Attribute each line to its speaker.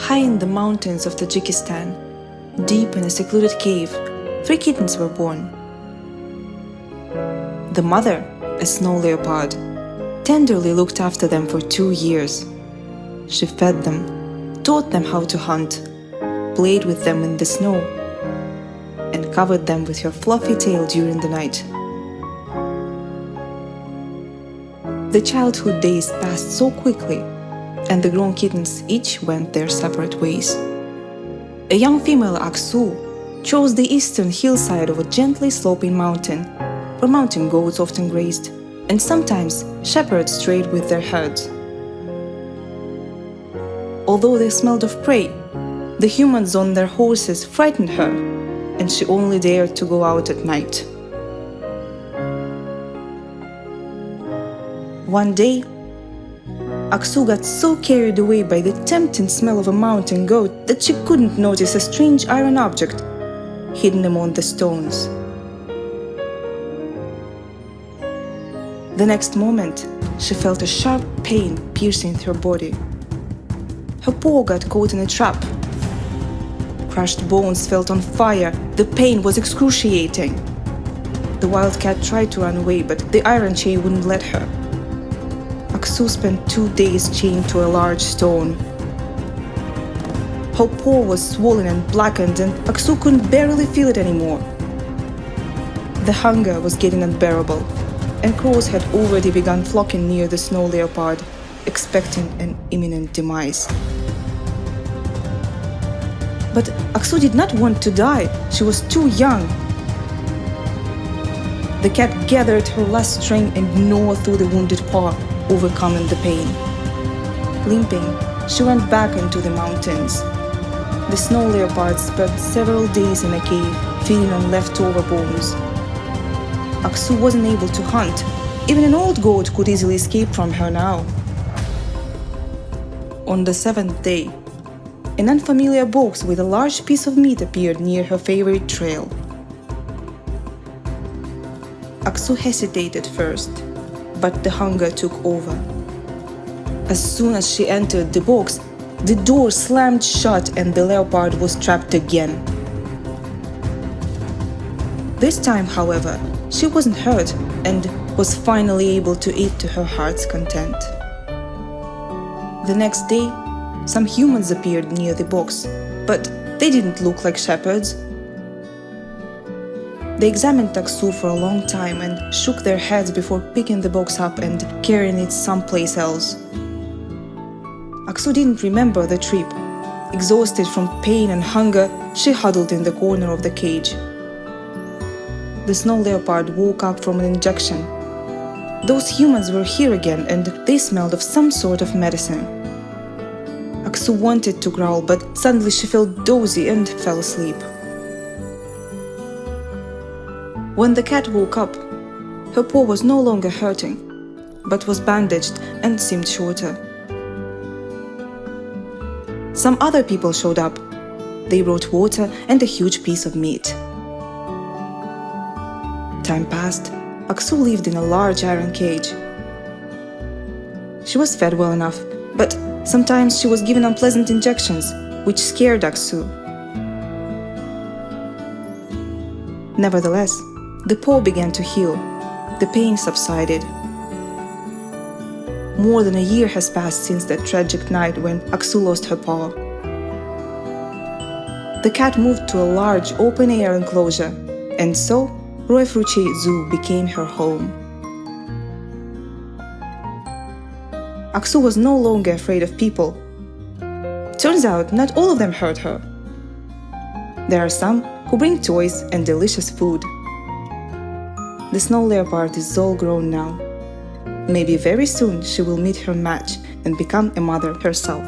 Speaker 1: high in the mountains of Tajikistan, deep in a secluded cave, 3 kittens were born. The mother, a snow leopard, tenderly looked after them for 2 years. She fed them, taught them how to hunt, played with them in the snow, and covered them with her fluffy tail during the night. The childhood days passed so quickly, and the grown kittens each went their separate ways. A young female Aksu chose the eastern hillside of a gently sloping mountain, where mountain goats often grazed, and sometimes shepherds strayed with their herds. Although they smelled of prey, the humans on their horses frightened her, and she only dared to go out at night. One day, Aksu got so carried away by the tempting smell of a mountain goat that she couldn't notice a strange iron object hidden among the stones. The next moment, she felt a sharp pain piercing her body. Her paw got caught in a trap. Crushed bones felt on fire. The pain was excruciating. The wildcat tried to run away, but the iron chain wouldn't let her. Aksu spent 2 days chained to a large stone. Her paw was swollen and blackened, and Aksu couldn't barely feel it anymore. The hunger was getting unbearable, and crows had already begun flocking near the snow leopard, expecting an imminent demise. But Aksu did not want to die. She was too young. The cat gathered her last strength and gnawed through the wounded paw, overcoming the pain. Limping, she went back into the mountains. The snow leopard spent several days in a cave, feeding on leftover bones. Aksu wasn't able to hunt. Even an old goat could easily escape from her now. On the 7th day, an unfamiliar box with a large piece of meat appeared near her favorite trail. Aksu hesitated first, but the hunger took over. As soon as she entered the box, the door slammed shut and the leopard was trapped again. This time, however, she wasn't hurt and was finally able to eat to her heart's content. The next day, some humans appeared near the box, but they didn't look like shepherds. They examined Aksu for a long time and shook their heads before picking the box up and carrying it someplace else. Aksu didn't remember the trip. Exhausted from pain and hunger, she huddled in the corner of the cage. The snow leopard woke up from an injection. Those humans were here again, and they smelled of some sort of medicine. Aksu wanted to growl, but suddenly she felt dozy and fell asleep. When the cat woke up, her paw was no longer hurting, but was bandaged and seemed shorter. Some other people showed up. They brought water and a huge piece of meat. Time passed. Aksu lived in a large iron cage. She was fed well enough, but sometimes she was given unpleasant injections, which scared Aksu. Nevertheless, the paw began to heal. The pain subsided. More than a year has passed since that tragic night when Aksu lost her paw. The cat moved to a large open-air enclosure, and so Roev Rучей Zoo became her home. Aksu was no longer afraid of people. Turns out, not all of them hurt her. There are some who bring toys and delicious food. The snow leopard is all grown now. Maybe very soon she will meet her match and become a mother herself.